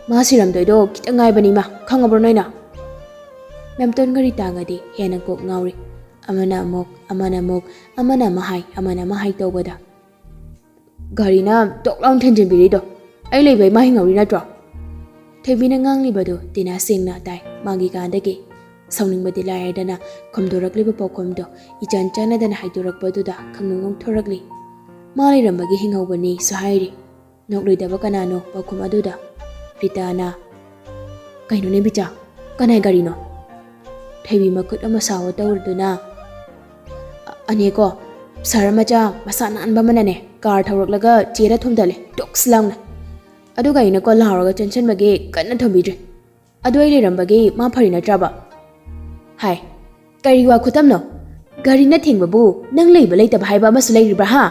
ꯃꯥ ꯁꯤꯔꯝꯗꯣꯏꯗꯣ ꯈꯤꯇꯪ ꯉꯥꯏꯕꯅꯤ ꯏꯃꯥ, ꯈꯪꯉꯕ꯭ꯔꯣ ꯅꯣꯏꯅ? ꯃꯦꯝꯇꯣꯟꯒ ꯔꯤꯇꯥꯒꯗꯤ ꯍꯦꯟꯅ ꯀꯣꯛ ꯉꯥꯎꯔꯤ꯫ ꯑꯃꯅ ꯑꯃ ꯍꯥꯏ ꯑꯃꯅ ꯑꯃ ꯍꯥꯏ ꯇꯧꯕꯗ ꯒꯥꯔꯤꯅ ꯇꯣꯛ ꯂꯥꯎꯅ ꯊꯦꯡꯖꯤꯟꯕꯤꯔꯤꯗꯣ ꯑꯩ ꯂꯩꯕꯩ ꯃꯥ ꯍꯤꯡꯍꯧꯔꯤ ꯅꯠꯇ꯭ꯔꯣ? ꯊꯣꯏꯕꯤꯅ ꯉꯥꯡꯂꯤꯕꯗꯨ ꯇꯤꯅꯥ ꯁꯦꯡꯅ ꯇꯥꯏ ꯃꯥꯒꯤ ꯀꯥꯗꯒꯤ꯫ ꯁꯥꯎꯅꯤꯡꯕꯗꯤ ꯂꯥꯏꯔꯗꯅ ꯈꯨꯝꯗꯣꯔꯛꯂꯤꯕ ꯄꯥꯎꯈꯨꯝꯗꯣ ꯏꯆꯥꯟ ꯆꯥꯟꯅꯗꯅ ꯍꯥꯏꯗꯣꯔꯛꯄꯗꯨꯗ ꯈꯪꯅꯣꯡ ꯅꯣꯡꯊꯣꯔꯛꯂꯤ꯫ ꯃꯥ ꯂꯩꯔꯝꯕꯒꯤ ꯍꯤꯡꯍꯧꯕꯅꯤꯁꯨ ꯍꯥꯏꯔꯤ꯫ ꯅꯣꯛꯂꯣꯏꯗꯕ ꯀꯅꯥꯅꯣ ꯄꯥꯎꯈꯨꯝ ꯑꯗꯨꯗ? ꯔꯤꯇꯥꯅ, ꯀꯩꯅꯣꯅꯦ ꯕꯤꯆꯥ, ꯀꯅꯥꯏ ꯒꯥꯔꯤꯅꯣ? ꯊꯣꯏꯕꯤ ꯃꯈꯨꯠ ꯑꯃ ꯁꯥꯎꯋ ꯇꯧꯔꯗꯨꯅ, ꯑꯅꯦꯀꯣ, ꯁꯍꯔ ꯃꯆꯥ ꯃꯁꯥ ꯅꯥꯟꯕ ꯑꯃꯅꯅꯦ ꯀꯥꯔ ꯊꯧꯔꯛꯂꯒ ꯆꯦꯔ ꯊꯣꯝꯗꯜꯂꯦ ꯇꯣꯛꯁ ꯂꯥꯎꯅ꯫ ꯑꯗꯨꯒ ꯑꯩꯅꯀꯣ ꯂꯥꯎꯔꯒ ꯆꯦꯟꯁꯤꯟꯕꯒꯤ ꯀꯟꯅ ꯊꯣꯝꯕꯤꯗ꯭ꯔꯦ꯫ ꯑꯗꯨ ꯑꯩ ꯂꯩꯔꯝꯕꯒꯤ ꯃꯥ ꯐꯔꯤ ꯅꯠꯇ꯭ꯔꯕ? ꯍꯥꯏ, ꯀꯔꯤ ꯋꯥ ꯈꯨꯠꯇꯝꯅꯣ? ꯒꯥꯔꯤꯅ ꯊꯦꯡꯕꯕꯨ ꯅꯪ ꯂꯩꯕ ꯂꯩꯇꯕ ꯍꯥꯏꯕ ꯑꯃꯁꯨ ꯂꯩꯔꯤꯕ꯭ꯔꯥ ꯍꯥ?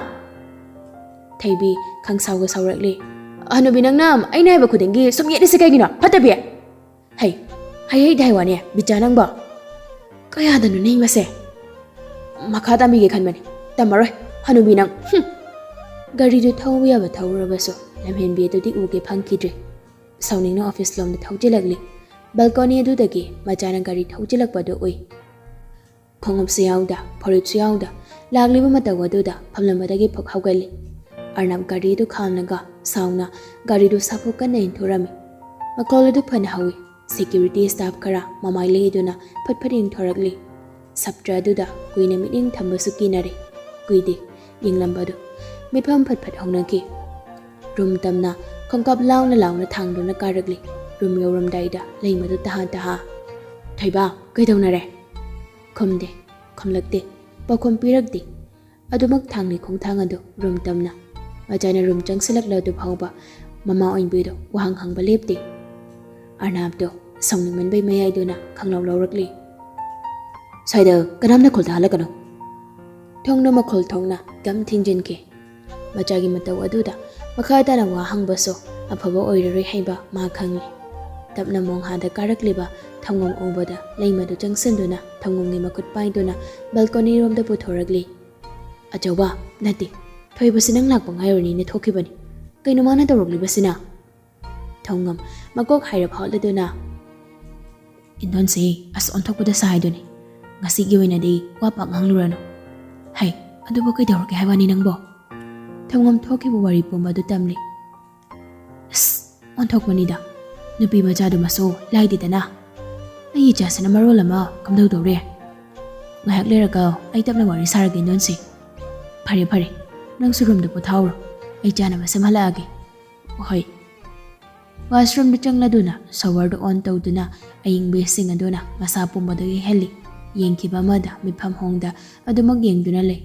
ꯊꯣꯏꯕꯤ ꯈꯪꯁꯥꯎꯒ ꯁꯥꯎꯔꯛꯂꯤ꯫ ꯍꯅꯨꯕꯤ, ꯅꯪꯅ ꯑꯩꯅ ꯍꯥꯏꯕ ꯈꯨꯗꯤꯡꯒꯤ ꯁꯨꯝ ꯌꯦꯠꯂꯤꯁꯦ ꯀꯩꯒꯤꯅꯣ? ꯐꯠꯇꯕꯤ! ꯍꯩ, ꯍꯩꯗꯤ ꯍꯩꯋꯥꯅꯦ ꯕꯤꯆꯥ ꯅꯪꯕꯣ꯫ ꯀꯌꯥꯗꯅꯣꯅꯦ ꯃꯁꯦ? ꯃꯈꯥ ꯇꯝꯕꯤꯒꯦ ꯈꯟꯕꯅꯤ, ꯇꯝꯃꯔꯣꯏ, ꯍꯅꯨꯕꯤ ꯅꯪ꯫ ꯒꯥꯔꯤꯗꯨ ꯊꯧꯕ ꯌꯥꯕ ꯊꯧꯔꯨꯔꯕꯁꯨ ꯂꯝꯍꯦꯟꯕꯤ ꯑꯗꯨꯗꯤ ꯎꯒꯦ ꯐꯪꯈꯤꯗ꯭ꯔꯦ꯫ ꯁꯥꯎꯅꯤꯡꯅ ꯑꯣꯐꯤꯁ ꯂꯣꯝꯗ ꯊꯧꯖꯤꯜꯂꯛꯂꯤ꯫ ꯕꯦꯜꯀꯣꯅꯤ ꯑꯗꯨꯗꯒꯤ ꯃꯆꯥꯅ ꯒꯥꯔꯤ ꯊꯧꯖꯤꯜꯂꯛꯄꯗꯨ ꯎꯏ꯫ ꯈꯣꯡꯎꯞꯁꯨ ꯌꯥꯎꯗ, ꯐꯨꯔꯤꯠꯁꯨ ꯌꯥꯎꯗ, ꯂꯥꯛꯂꯤꯕ ꯃꯇꯧ ꯑꯗꯨꯗ ꯐꯝꯂꯝꯕꯗꯒꯤ ꯄꯨꯛ ꯍꯧꯒꯠꯂꯤ꯫ ꯑꯔꯅꯕ ꯒꯥꯔꯤꯗꯨ ꯈꯥꯝꯂꯒ ꯁꯥꯎꯅ ꯒꯥꯔꯤꯗꯨ ꯁꯥꯐꯨ ꯀꯟꯅ ꯏꯟꯊꯣꯔꯝꯃꯤ꯫ ꯃꯈꯣꯜ ꯑꯗꯨ ꯐꯅ ꯍꯧꯏ꯫ ꯁꯦꯀ꯭ꯌꯨꯔꯤꯇꯤ ꯁ꯭ꯇꯥꯐ ꯈꯔ ꯃꯃꯥꯏ ꯂꯩꯗꯨꯅ ꯐꯠ ꯌꯦꯡꯊꯣꯔꯛꯂꯤ꯫ ꯁꯞꯇ꯭ꯔ ꯑꯗꯨꯗ ꯀꯨꯏꯅ ꯃꯤꯠꯌꯦꯡ ꯊꯝꯕꯁꯨ ꯀꯤꯅꯔꯦ꯫ ꯀꯨꯏꯗꯦ ꯌꯦꯡꯂꯝꯕꯗꯨ ꯃꯤꯠꯐꯝ ꯐꯠ ꯍꯧꯅꯈꯤ꯫ ꯔꯨꯝ ꯇꯝꯅ ꯈꯣꯡꯀꯥꯞ ꯂꯥꯎꯅ ꯊꯥꯡꯗꯨꯅ ꯀꯥꯔꯛꯂꯤ꯫ ꯔꯨꯝ ꯌꯧꯔꯝꯗꯥꯏꯗ ꯂꯩꯃꯗꯨ ꯇꯍꯥ ꯊꯣꯏꯕ, ꯀꯩꯗꯧꯅꯔꯦ? ꯈꯨꯝꯗꯦ, ꯈꯨꯝꯂꯛꯇꯦ, ꯄꯥꯎꯈꯨꯝ ꯄꯤꯔꯛꯇꯦ꯫ ꯑꯗꯨꯃꯛ ꯊꯥꯡꯂꯤ ꯈꯣꯡꯊꯥꯡ ꯑꯗꯨ ꯔꯨꯝ ꯇꯝꯅ꯫ ꯃꯆꯥꯅ ꯔꯨꯝ ꯆꯪꯁꯤꯜꯂꯛꯂꯗꯨ ꯐꯥꯎꯕ ꯃꯃꯥ ꯑꯣꯏꯕꯤꯗꯣ ꯋꯥꯍꯪ ꯍꯪꯕ ꯂꯦꯞꯇꯦ꯫ ꯑꯔꯅꯕꯗꯣ ꯁꯥꯎꯅꯤꯡꯃꯟꯕꯩ ꯃꯌꯥꯏꯗꯨꯅ ꯈꯪꯂꯥꯎ ꯂꯧꯔꯛꯂꯤ꯫ ꯁ꯭ꯋꯥꯏꯗ ꯀꯅꯥꯝꯅ ꯈꯣꯜ ꯇꯥꯍꯜꯂꯛꯀꯅꯨ꯫ ꯊꯣꯡꯅ ꯃꯈꯣꯜ ꯊꯣꯛꯅ ꯒꯝ ꯊꯤꯡꯖꯤꯟꯈꯤ꯫ ꯃꯆꯥꯒꯤ ꯃꯇꯧ ꯑꯗꯨꯗ ꯃꯈꯥ ꯇꯥꯅ ꯋꯥ ꯍꯪꯕꯁꯨ ꯑꯐꯕ ꯑꯣꯏꯔꯔꯣꯏ ꯍꯥꯏꯕ ꯃꯥ ꯈꯪꯂꯤ꯫ ꯇꯞꯅ ꯃꯣꯡꯍꯥꯗ ꯀꯥꯔꯛꯂꯤꯕ ꯊꯝꯉꯝ ꯎꯕꯗ ꯂꯩꯃꯗꯨ ꯆꯪꯁꯤꯟꯗꯨꯅ ꯊꯝꯉꯝꯒꯤ ꯃꯈꯨꯠ ꯄꯥꯏꯗꯨꯅ ꯕꯦꯜꯀꯣꯅꯤꯔꯣꯝꯗ ꯄꯨꯊꯣꯔꯛꯂꯤ꯫ ꯑꯆꯧꯕ, ꯅꯠꯇꯦ, ꯊꯣꯏꯕꯁꯤ ꯅꯪ ꯂꯥꯛꯄ ꯉꯥꯏꯔꯤꯅꯦ ꯊꯣꯛꯈꯤꯕꯅꯤ꯫ ꯀꯩꯅꯣ ꯃꯥꯅ ꯇꯧꯔꯛꯂꯤꯕꯁꯤꯅ? ꯊꯧꯉꯝ ꯃꯀꯣꯛ ꯍꯥꯏꯔꯞ ꯍꯣꯠꯂꯗꯨꯅ, ꯏꯟꯗꯣꯟꯁꯤ ꯑꯁ ꯑꯣꯟꯊꯣꯛꯄꯗ ꯁꯥꯏꯗꯨꯅꯤ꯫ ꯉꯁꯤꯒꯤ ꯑꯣꯏꯅꯗꯤ ꯋꯥ ꯄꯥꯛ ꯉꯥꯡꯂꯨꯔꯅꯨ꯫ ꯍꯩ, ꯑꯗꯨꯕꯨ ꯀꯩꯗꯧꯔꯒꯦ ꯍꯥꯏꯕꯅꯤ ꯅꯪꯕꯣ? ꯊꯧꯉꯝ ꯊꯣꯛꯈꯤꯕ ꯋꯥꯔꯤ ꯄꯨꯝꯕꯗꯨ ꯇꯝꯂꯤ꯫ ꯑꯁ, ꯑꯣꯟꯊꯣꯛꯄꯅꯤꯗ, ꯅꯨꯄꯤ ꯃꯆꯥꯗꯨꯃꯁꯨ ꯂꯥꯏꯗꯦꯗꯅ꯫ ꯑꯩ ꯏꯆꯥꯁꯤꯅ ꯃꯔꯣꯜ ꯑꯃ ꯀꯝꯗꯧꯗꯧꯔꯦ ꯉꯥꯏꯍꯥꯛ ꯂꯩꯔꯒ ꯑꯩ ꯇꯞꯅ ꯋꯥꯔꯤ ꯁꯥꯔꯒꯦ ꯅꯣꯟꯁꯤ ꯐꯔꯦ ꯐꯔꯦ ꯅꯪꯁꯨ ꯔꯨꯝꯗ ꯄꯣꯊꯥꯎꯔꯣ ꯑꯩ ꯆꯥꯅꯕ ꯁꯦꯝꯍꯜꯂꯛꯑꯒꯦ ꯍꯣꯏ ꯋꯥꯁꯔꯨꯝꯗ ꯆꯪꯂꯗꯨꯅ ꯁꯋꯔꯗ ꯑꯣꯟ ꯇꯧꯗꯨꯅ ꯑꯏꯪꯕ ꯏꯁꯤꯡ ꯑꯗꯨꯅ ꯃꯁꯥ ꯄꯨꯝꯕꯗꯨ ꯌꯩꯍꯜꯂꯤ ꯌꯦꯡꯈꯤꯕ ꯑꯃꯗ ꯃꯤꯠꯐꯝ ꯍꯣꯡꯗ ꯑꯗꯨꯃꯛ ꯌꯦꯡꯗꯨꯅ ꯂꯩ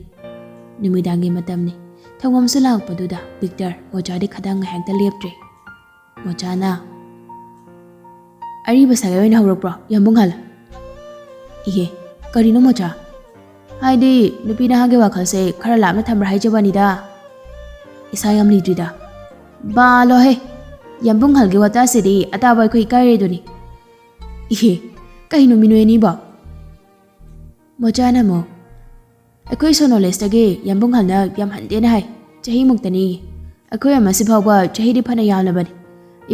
ꯅꯨꯃꯤꯗꯥꯡꯒꯤ ꯃꯇꯝꯅꯤ ꯊꯧꯉꯝꯁꯨ ꯂꯥꯛꯄꯗꯨꯗ ꯕꯤꯛꯇꯔ ꯃꯣꯆꯥꯗꯤ ꯈꯗꯥꯡ ꯉꯥꯏꯍꯥꯛꯇ ꯂꯦꯞꯇ꯭ꯔꯦ ꯃꯣꯆꯥꯅ ꯑꯔꯤꯕ ꯁꯥꯒꯩ ꯑꯣꯏꯅ ꯍꯧꯔꯛꯄ꯭ꯔꯣ ꯌꯥꯝꯕꯨꯡꯍꯜ ꯏꯍꯦ ꯀꯔꯤꯅꯣ ꯃꯣꯆꯥ ꯍꯥꯏꯗꯤ ꯅꯨꯄꯤ ꯅꯍꯥꯒꯤ ꯋꯥꯈꯜꯁꯦ ꯈꯔ ꯂꯥꯞꯅ ꯊꯝꯕ꯭ꯔꯥ ꯍꯥꯏꯖꯕꯅꯤꯗ ꯏꯁꯥ ꯌꯥꯝ ꯂꯤꯗ꯭ꯔꯤꯗ ꯕꯥꯂꯣꯍꯦ ꯌꯥꯝꯕꯨꯡꯍꯜꯒꯤ ꯋꯥꯇꯥꯁꯤꯗꯤ ꯑꯇꯥꯕ ꯑꯩꯈꯣꯏ ꯏꯀꯥꯏꯔꯦꯗꯨꯅꯤ ꯏꯍꯦ ꯀꯩꯅꯣ ꯃꯤꯅꯣꯏ ꯑꯅꯤꯕꯣ ꯃꯣꯆꯥꯅ ꯑꯃꯨꯛ ꯑꯩꯈꯣꯏ ꯁꯣꯅꯣꯂꯦꯖꯇꯒꯤ ꯌꯥꯝꯕꯨꯡꯍꯜꯅ ꯌꯥꯝ ꯍꯟꯗꯦꯅ ꯍꯥꯏ ꯆꯍꯤꯃꯨꯛꯇꯅꯤ ꯑꯩꯈꯣꯏ ꯑꯃꯁꯤ ꯐꯥꯎꯕ ꯆꯍꯤꯗꯤ ꯐꯅ ꯌꯥꯝꯂꯕꯅꯤ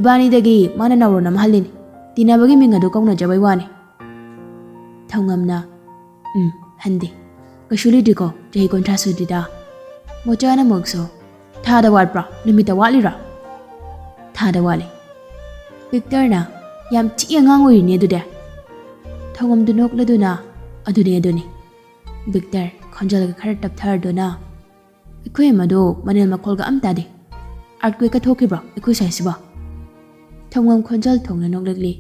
ꯏꯕꯥꯅꯤꯗꯒꯤ ꯃꯥꯅ ꯅꯧꯔꯣꯟ ꯑꯃ ꯍꯜꯂꯤꯅꯤ ꯇꯤꯟꯅꯕꯒꯤ ꯃꯤꯡ ꯑꯗꯨ ꯀꯧꯅꯖꯕꯩ ꯋꯥꯅꯤ ꯊꯧꯉꯝꯅ ꯍꯟꯗꯦ ꯀꯩꯁꯨ ꯂꯤꯗ꯭ꯔꯤꯀꯣ ꯆꯍꯤ 30 ꯁꯨꯗ꯭ꯔꯤꯗ ꯃꯣꯆꯥꯅ ꯑꯃꯨꯛꯁꯨ ꯊꯥꯗ ꯋꯥꯠꯄ꯭ꯔꯣ ꯅꯨꯃꯤꯠꯇ ꯋꯥꯠꯂꯤꯔꯣ ꯊꯥꯗ ꯋꯥꯠꯂꯤ ꯕꯤꯛꯇꯔꯅ ꯌꯥꯝ ꯊꯤ ꯑꯉꯥꯡ ꯑꯣꯏꯔꯤꯅꯦ ꯑꯗꯨꯗꯤ ꯊꯧꯉꯝꯗꯨ ꯅꯣꯛꯂꯗꯨꯅ ꯑꯗꯨꯅꯤ ꯕꯤꯛꯇꯔ ꯈꯣꯟꯖꯦꯜꯒ ꯈꯔ ꯇꯞꯊꯔꯗꯨꯅ ꯑꯩꯈꯣꯏ ꯑꯃꯗꯣ ꯃꯅꯦꯜ ꯃꯈꯣꯜꯒ ꯑꯝ ꯇꯥꯗꯦ ꯑꯥꯔꯠꯀ꯭ꯋꯦꯛꯀ ꯊꯣꯛꯈꯤꯕ꯭ꯔꯣ ꯑꯩꯈꯣꯏ ꯁ꯭ꯋꯥꯏꯁꯤꯕꯣ ꯊꯧꯉꯝ ꯈꯣꯟꯖꯦꯜ ꯊꯣꯡꯅ ꯅꯣꯛꯂꯛꯂꯤ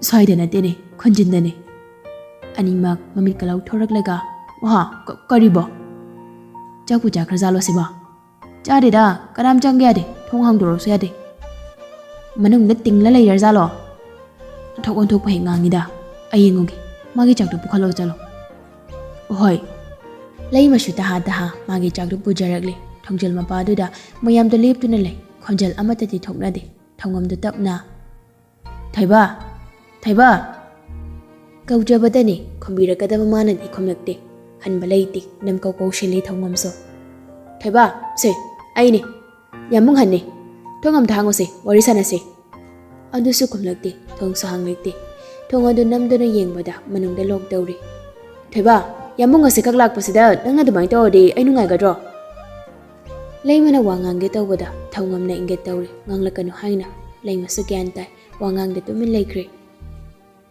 ꯁ꯭ꯋꯥꯏꯗ ꯅꯠꯇꯦꯅꯦ ꯈꯨꯟꯖꯤꯟꯗꯅꯦ ꯑꯅꯤꯃꯛ ꯃꯃꯤꯠꯀ ꯂꯥꯎꯊꯣꯔꯛꯂꯒ ꯋꯥ ꯀꯔꯤꯕꯣ ꯆꯥꯛꯄꯨ ꯆꯥꯈ꯭ꯔꯖꯥꯠꯂꯣ ꯁꯤꯕꯣ ꯆꯥꯗꯦꯗ ꯀꯅꯥꯝ ꯆꯪꯒꯦ ꯌꯥꯗꯦ ꯊꯣꯡ ꯍꯥꯡꯗꯣꯔꯛꯁꯨ ꯌꯥꯗꯦ ꯃꯅꯨꯡꯗ ꯇꯤꯡꯂ ꯂꯩꯔꯖꯥꯠꯂꯣ ꯊꯣꯛ ꯑꯣꯟꯊꯣꯛꯄ ꯍꯦꯛ ꯉꯥꯡꯉꯤꯗ ꯑꯩ ꯌꯦꯡꯉꯨꯒꯦ ꯃꯥꯒꯤ ꯆꯥꯛꯇꯨ ꯄꯨꯈꯠꯂꯣ ꯆꯠꯂꯣ ꯍꯣꯏ ꯂꯩꯃꯁꯨ ꯇꯍꯥ ꯃꯥꯒꯤ ꯆꯥꯛꯇꯨ ꯄꯨꯖꯔꯛꯂꯤ ꯊꯣꯡꯖꯤꯜ ꯃꯄꯥꯗꯨꯗ ꯃꯌꯥꯝꯗꯣ ꯂꯦꯞꯇꯨꯅ ꯂꯩ ꯈꯣꯟꯖꯦꯜ ꯑꯃꯠꯇꯗꯤ ꯊꯣꯛꯅꯗꯦ ꯊꯧꯉꯝꯗꯨ ꯇꯞꯅ ꯊꯩꯕ ꯀꯧꯖꯕꯗꯅꯤ ꯈꯨꯝꯕꯤꯔꯛꯀꯗꯕ ꯃꯥꯅꯗꯤ ꯈꯨꯝꯂꯛꯇꯦ ꯍꯟꯕ ꯂꯩꯇꯦ ꯅꯝꯀꯧ ꯀꯧꯁꯤꯜꯂꯤ ꯊꯧꯉꯝꯁꯨ ꯊꯩꯕ ꯁꯦ ꯑꯩꯅꯦ ꯌꯥꯝꯕꯨꯡꯍꯟꯅꯦ ꯊꯣꯡ ꯑꯝꯇ ꯍꯥꯡꯉꯨꯁꯦ ꯋꯥꯔꯤ ꯁꯥꯟꯅꯁꯦ ꯑꯗꯨꯁꯨ ꯈꯨꯝꯂꯛꯇꯦ ꯊꯣꯡꯁꯨ ꯍꯥꯡꯂꯛꯇꯦ ꯊꯣꯡ ꯑꯗꯨ ꯅꯝꯗꯨꯅ ꯌꯦꯡꯕꯗ ꯃꯅꯨꯡꯗ ꯂꯣꯛ ꯇꯧꯔꯤ ꯊꯩꯕ ꯌꯥꯝꯕꯨꯡ ꯑꯁꯤ ꯈꯛ ꯂꯥꯛꯄꯁꯤꯗ ꯅꯪ ꯑꯗꯨꯃꯥꯏꯅ ꯇꯧꯔꯗꯤ ꯑꯩ ꯅꯨꯡꯉꯥꯏꯒꯗ꯭ꯔꯣ ꯂꯩꯃꯅ ꯋꯥ ꯉꯥꯡꯒꯦ ꯇꯧꯕꯗ ꯊꯧꯉꯝꯅ ꯏꯪꯒꯤꯠ ꯇꯧꯔꯤ ꯉꯥꯡꯂꯛꯀꯅꯨ ꯍꯥꯏꯅ ꯂꯩꯃꯁꯨ ꯒ꯭ꯌꯥꯟ ꯇꯥꯏ ꯋꯥ ꯉꯥꯡꯗ ꯇꯨꯃꯤꯟ ꯂꯩꯈ꯭ꯔꯦ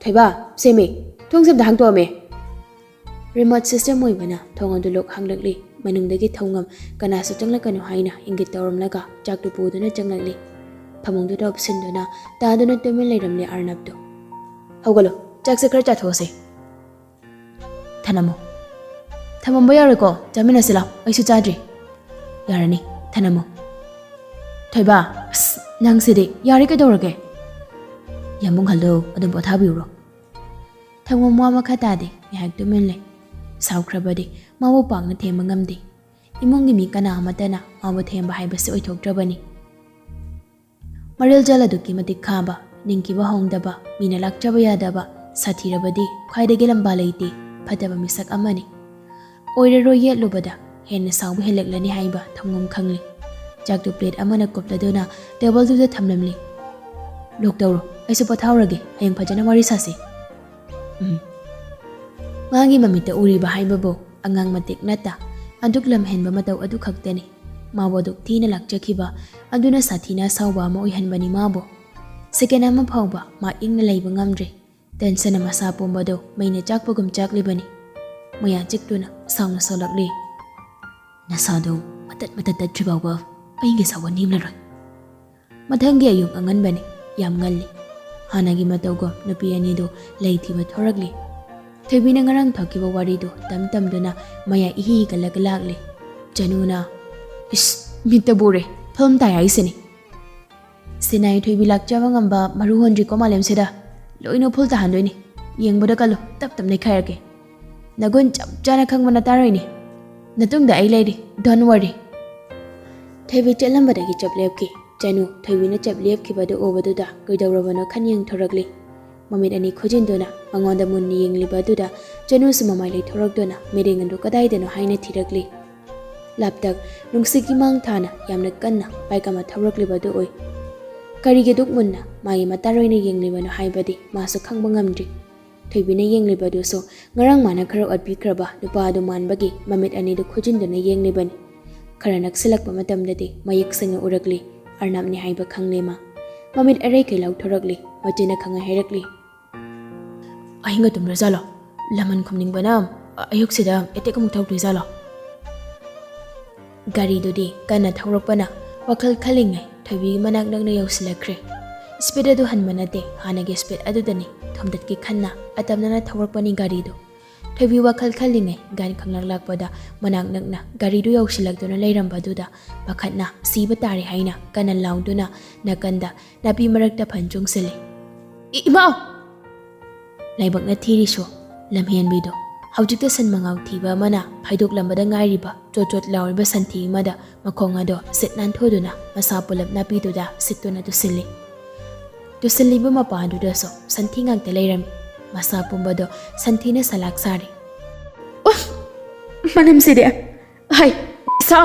ꯊꯩꯕ ꯁꯦꯝꯃꯦ ꯊꯣꯡꯁꯦ ꯑꯝꯇ ꯍꯥꯡꯇꯣꯛꯑꯝꯃꯦ ꯔꯤꯃꯣꯠ ꯁꯤꯁꯇꯦꯝ ꯑꯣꯏꯕꯅ ꯊꯣꯡ ꯑꯗꯨ ꯂꯣꯛ ꯍꯥꯡꯂꯛꯂꯤ ꯃꯅꯨꯡꯗꯒꯤ ꯊꯧꯉꯝ ꯀꯅꯥꯁꯨ ꯆꯪꯂꯛꯀꯅꯨ ꯍꯥꯏꯅ ꯏꯪꯒꯤꯠ ꯇꯧꯔꯝꯂꯒ ꯆꯥꯛꯇꯨ ꯄꯨꯗꯨꯅ ꯆꯪꯂꯛꯂꯤ ꯐꯃꯨꯡꯗꯨꯗ ꯎꯞꯁꯤꯟꯗꯨꯅ ꯇꯥꯗꯨꯅ ꯇꯨꯃꯤꯟ ꯂꯩꯔꯝꯂꯦ ꯑꯔꯅꯕꯇꯨ ꯍꯧꯒꯠꯂꯣ ꯆꯥꯛꯁꯦ ꯈꯔ ꯆꯥꯊꯣꯛꯑꯁꯦ ꯊꯝꯃꯝꯕ ꯌꯥꯔꯣꯏꯀꯣ ꯆꯥꯃꯤꯟꯅꯁꯤ ꯂꯥꯎ ꯑꯩꯁꯨ ꯆꯥꯗ꯭ꯔꯤ ꯌꯥꯔꯅꯤ ꯊꯅꯝꯃꯣ ꯊꯣꯏꯕ ꯑꯁ ꯅꯪꯁꯤꯗꯤ ꯌꯥꯔꯦ ꯀꯩꯗꯧꯔꯒꯦ ꯌꯥꯝꯕꯨꯡꯍꯜꯗꯣ ꯑꯗꯨꯝ ꯄꯣꯊꯥꯕꯤꯎꯔꯣ ꯊꯧꯉꯝ ꯋꯥ ꯃꯈꯥ ꯇꯥꯗꯦ ꯉꯥꯏꯍꯥꯛ ꯇꯨꯃꯤꯟ ꯂꯩ ꯁꯥꯎꯈ꯭ꯔꯕꯗꯤ ꯃꯥꯕꯨ ꯄꯥꯛꯅ ꯊꯦꯝꯕ ꯉꯝꯗꯦ ꯏꯃꯨꯡꯒꯤ ꯃꯤ ꯀꯅꯥ ꯑꯃꯠꯇꯅ ꯃꯥꯕꯨ ꯊꯦꯝꯕ ꯍꯥꯏꯕꯁꯤ ꯑꯣꯏꯊꯣꯛꯇ꯭ꯔꯕꯅꯤ ꯃꯔꯤꯜꯖꯦꯜ ꯑꯗꯨꯛꯀꯤ ꯃꯇꯤꯛ ꯈꯥꯕ ꯅꯤꯡꯈꯤꯕ ꯍꯣꯡꯗꯕ ꯃꯤꯅ ꯂꯥꯛꯆꯕ ꯌꯥꯗꯕ ꯁꯥꯊꯤꯔꯕꯗꯤ ꯈ꯭ꯋꯥꯏꯗꯒꯤ ꯂꯝꯕꯥ ꯂꯩꯇꯦ ꯐꯠꯇꯕ ꯃꯤꯁꯛ ꯑꯃꯅꯤ ꯑꯣꯏꯔꯔꯣꯏ ꯌꯦꯠꯂꯨꯕꯗ ꯍꯦꯟꯅ ꯁꯥꯎꯕ ꯍꯦꯜꯂꯛꯂꯅꯤ ꯍꯥꯏꯕ ꯊꯧꯉꯝ ꯈꯪꯂꯤ ꯆꯥꯛꯇꯨ ꯄ꯭ꯂꯦꯠ ꯑꯃꯅ ꯀꯨꯞꯂꯗꯨꯅ ꯇꯦꯕꯜꯗꯨꯗ ꯊꯝꯂꯝꯂꯤ ꯂꯣꯛ ꯇꯧꯔꯣ ꯑꯩꯁꯨ ꯄꯣꯊꯥꯎꯔꯒꯦ ꯍꯌꯦꯡ ꯐꯖꯅ ꯋꯥꯔꯤ ꯁꯥꯁꯤ ꯃꯥꯒꯤ ꯃꯃꯤꯠꯇ ꯎꯔꯤꯕ ꯍꯥꯏꯕꯕꯨ ꯑꯉꯥꯡ ꯃꯇꯤꯛ ꯅꯠꯇ ꯑꯗꯨꯛ ꯂꯝꯍꯦꯟꯕ ꯃꯇꯧ ꯑꯗꯨ ꯈꯛꯇꯅꯤ ꯃꯥꯕꯨ ꯑꯗꯨꯛ ꯊꯤꯅ ꯂꯥꯛꯆꯈꯤꯕ ꯑꯗꯨꯅ ꯁꯥꯊꯤꯅ ꯑꯁꯥꯎꯕ ꯑꯃ ꯑꯣꯏꯍꯟꯕꯅꯤ ꯃꯥꯕꯨ ꯁꯦꯀꯦꯟ ꯑꯃ ꯐꯥꯎꯕ ꯃꯥ ꯏꯪꯅ ꯂꯩꯕ ꯉꯝꯗ꯭ꯔꯦ ꯇꯦꯟꯁꯟꯅ ꯃꯁꯥ ꯄꯨꯝꯕꯗꯣ ꯃꯩꯅ ꯆꯥꯛꯄꯒꯨꯝ ꯆꯥꯛꯂꯤꯕꯅꯤ ꯃꯌꯥ ꯆꯤꯛꯇꯨꯅ ꯁꯥꯎꯅ ꯁꯣꯜꯂꯛꯂꯤ ꯅꯁꯥꯗꯣ ꯃꯇꯠ ꯇꯠꯇ꯭ꯔꯤ ꯐꯥꯎꯕ ꯑꯩꯒꯤ ꯁꯥꯎꯕ ꯅꯦꯝꯂꯔꯣꯏ ꯃꯊꯪꯒꯤ ꯑꯌꯨꯛ ꯑꯉꯟꯕꯅꯤ ꯌꯥꯝ ꯉꯜꯂꯤ ꯍꯥꯟꯅꯒꯤ ꯃꯇꯧꯒ ꯅꯨꯄꯤ ꯑꯅꯤꯗꯨ ꯂꯩꯊꯤꯕ ꯊꯣꯔꯛꯂꯤ ꯊꯣꯏꯕꯤꯅ ꯉꯔꯥꯡ ꯊꯣꯛꯈꯤꯕ ꯋꯥꯔꯤꯗꯨ ꯇꯝꯗꯨꯅ ꯃꯌꯥ ꯏꯍꯤ ꯍꯤꯒꯠꯂꯒ ꯂꯥꯛꯂꯤ ꯖꯅꯨꯅ ꯏꯁ ꯃꯤꯠꯇ ꯕꯨꯔꯦ ꯐꯤꯜꯝ ꯇꯥꯏ ꯍꯥꯏꯁꯤꯅꯤ ꯁꯤꯅꯥꯏ ꯊꯣꯏꯕꯤ ꯂꯥꯛꯆꯕ ꯉꯝꯕ ꯃꯔꯨ ꯍꯣꯟꯗ꯭ꯔꯤꯀꯣ ꯃꯥꯂꯦꯝꯁꯤꯗ ꯂꯣꯏꯅ ꯐꯨꯜ ꯇꯥꯍꯟꯗꯣꯏꯅꯤ ꯌꯦꯡꯕꯗ ꯀꯜꯂꯨ ꯇꯞ ꯇꯞꯅ ꯈꯥꯏꯔꯛꯀꯦ ꯅꯒꯨꯟ ꯆꯞ ꯆꯥꯅ ꯈꯪꯕ ꯅꯇꯥꯔꯣꯏꯅꯤ ꯃꯇꯨꯡꯗ ꯑꯩ ꯂꯩꯔꯤ ꯗꯣꯟ ꯋꯥꯔꯤ ꯊꯣꯏꯕꯤ ꯆꯠꯂꯝꯕꯗꯒꯤ ꯆꯞ ꯂꯦꯞꯈꯤ ꯖꯅꯨ ꯊꯣꯏꯕꯤꯅ ꯆꯞ ꯂꯦꯞꯈꯤꯕꯗꯨ ꯎꯕꯗꯨꯗ ꯀꯩꯗꯧꯔꯕꯅꯣ ꯈꯟ ꯌꯦꯡꯊꯣꯔꯛꯂꯤ ꯃꯃꯤꯠ ꯑꯅꯤ ꯈꯨꯖꯤꯟꯗꯨꯅ ꯃꯉꯣꯟꯗ ꯃꯨꯟꯅ ꯌꯦꯡꯂꯤꯕ ꯑꯗꯨꯗ ꯖꯅꯨꯁꯨ ꯃꯃꯥꯏ ꯂꯩꯊꯣꯔꯛꯇꯨꯅ ꯃꯤꯠꯌꯦꯡ ꯑꯗꯨ ꯀꯗꯥꯏꯗꯅꯣ ꯍꯥꯏꯅ ꯊꯤꯔꯛꯂꯤ ꯂꯥꯞꯇꯛ ꯅꯨꯡꯁꯤꯠꯀꯤ ꯃꯥꯡ ꯊꯥꯅ ꯌꯥꯝꯅ ꯀꯟꯅ ꯕꯥꯏꯛ ꯑꯃ ꯊꯧꯔꯛꯂꯤꯕ ꯑꯗꯨ ꯑꯣꯏ ꯀꯔꯤꯒꯤ ꯗꯨꯛ ꯃꯨꯟꯅ ꯃꯥꯒꯤ ꯃꯇꯥꯔꯣꯏꯅ ꯌꯦꯡꯂꯤꯕꯅꯣ ꯍꯥꯏꯕꯗꯤ ꯃꯥꯁꯨ ꯈꯪꯕ ꯉꯝꯗ꯭ꯔꯤ ꯊꯣꯏꯕꯤꯅ ꯌꯦꯡꯂꯤꯕꯗꯨꯁꯨ ꯉꯔꯥꯡ ꯃꯥꯅ ꯈꯔ ꯑꯣꯠꯄꯤꯈ꯭ꯔꯕ ꯅꯨꯄꯥ ꯑꯗꯨ ꯃꯥꯟꯕꯒꯤ ꯃꯃꯤꯠ ꯑꯅꯤꯗꯨ ꯈꯨꯖꯤꯟꯗꯨꯅ ꯌꯦꯡꯂꯤꯕꯅꯤ ꯈꯔ ꯅꯛꯁꯤꯜꯂꯛꯄ ꯃꯇꯝꯗꯗꯤ ꯃꯌꯦꯛ ꯁꯦꯡꯅ ꯎꯔꯛꯂꯤ ꯑꯔꯅꯕꯅꯤ ꯍꯥꯏꯕ ꯈꯪꯂꯦ ꯃꯥ ꯃꯃꯤꯠ ꯑꯔꯩꯈꯩ ꯂꯥꯎꯊꯣꯔꯛꯂꯤ ꯃꯆꯤꯟꯅ ꯈꯪꯍꯩ ꯍꯥꯏꯔꯛꯂꯤ ꯑꯍꯤꯡꯒ ꯇꯨꯝꯗ꯭ꯔꯖꯥꯠꯂꯣ ꯂꯃꯟ ꯈꯨꯝꯅꯤꯡꯕꯅ ꯑꯌꯨꯛꯁꯤꯗ ꯑꯦꯇꯦꯛ ꯑꯃꯨꯛ ꯇꯧꯗꯣꯏꯖꯥꯠꯂꯣ ꯒꯥꯔꯤꯗꯨꯗꯤ ꯀꯟꯅ ꯊꯧꯔꯛꯄꯅ ꯋꯥꯈꯜ ꯈꯜꯂꯤꯉꯩ ꯊꯣꯏꯕꯤꯒꯤ ꯃꯅꯥꯛ ꯅꯛꯅ ꯌꯧꯁꯤꯜꯂꯛꯈ꯭ꯔꯦ ꯁ꯭ꯄꯤꯗ ꯑꯗꯨ ꯍꯟꯕ ꯅꯠꯇꯦ ꯍꯥꯟꯅꯒꯤ ꯁ꯭ꯄꯤꯗ ꯑꯗꯨꯗꯅꯤ ꯊꯣꯝꯗꯠꯀꯤ ꯈꯟꯅ ꯑꯇꯝꯅꯅ ꯊꯧꯔꯛꯄꯅꯤ ꯒꯥꯔꯤꯗꯨ ꯊꯣꯏꯕꯤ ꯋꯥꯈꯜ ꯈꯜꯂꯤꯉꯩ ꯒꯥꯔꯤ ꯈꯪꯂꯛꯂꯛꯄꯗ ꯃꯅꯥꯛ ꯅꯛꯅ ꯒꯥꯔꯤꯗꯨ ꯌꯧꯁꯤꯜꯂꯛꯇꯨꯅ ꯂꯩꯔꯝꯕꯗꯨꯗ ꯄꯥꯈꯠꯅ ꯁꯤꯕ ꯇꯥꯔꯦ ꯍꯥꯏꯅ ꯀꯟꯅ ꯂꯥꯎꯗꯨꯅ ꯅꯥꯀꯟꯗ ꯅꯥꯄꯤ ꯃꯔꯛꯇ ꯐꯟ ꯆꯣꯡꯁꯤꯜꯂꯤ ꯏꯃꯥꯎ ꯂꯥꯏꯕꯛꯅ ꯊꯤꯔꯤꯁꯨ ꯂꯝꯍꯦꯟꯕꯤꯗꯣ ꯍꯧꯖꯤꯛꯇ ꯁꯟ ꯃꯉꯥꯎ ꯊꯤꯕ ꯑꯃꯅ ꯐꯥꯏꯗꯣꯛꯂꯝꯕꯗ ꯉꯥꯏꯔꯤꯕ ꯆꯣꯠ ꯆꯣꯠ ꯂꯥꯎꯔꯤꯕ ꯁꯟꯊꯤ ꯑꯃꯗ ꯃꯈꯣꯡ ꯑꯗꯣ ꯁꯤꯠ ꯅꯥꯟꯊꯣꯏꯗꯨꯅ ꯃꯁꯥ ꯄꯨꯂꯞ ꯅꯥꯄꯤꯗꯨꯗ ꯁꯤꯠꯇꯨꯅ ꯇꯨꯁꯤꯜꯂꯤ ꯇꯨꯁꯤꯜꯂꯤꯕ ꯃꯄꯥꯗꯨꯗꯁꯨ ꯁꯟꯊꯤ ꯉꯥꯛꯇ ꯂꯩꯔꯝꯃꯤ ꯃꯁꯥ ꯄꯨꯝꯕꯗꯣ ꯁꯟꯊꯤꯅ ꯁꯂꯥꯛ ꯁꯥꯔꯤ ꯃꯅꯝꯁꯤꯗꯤ ꯍꯩ ꯁꯥ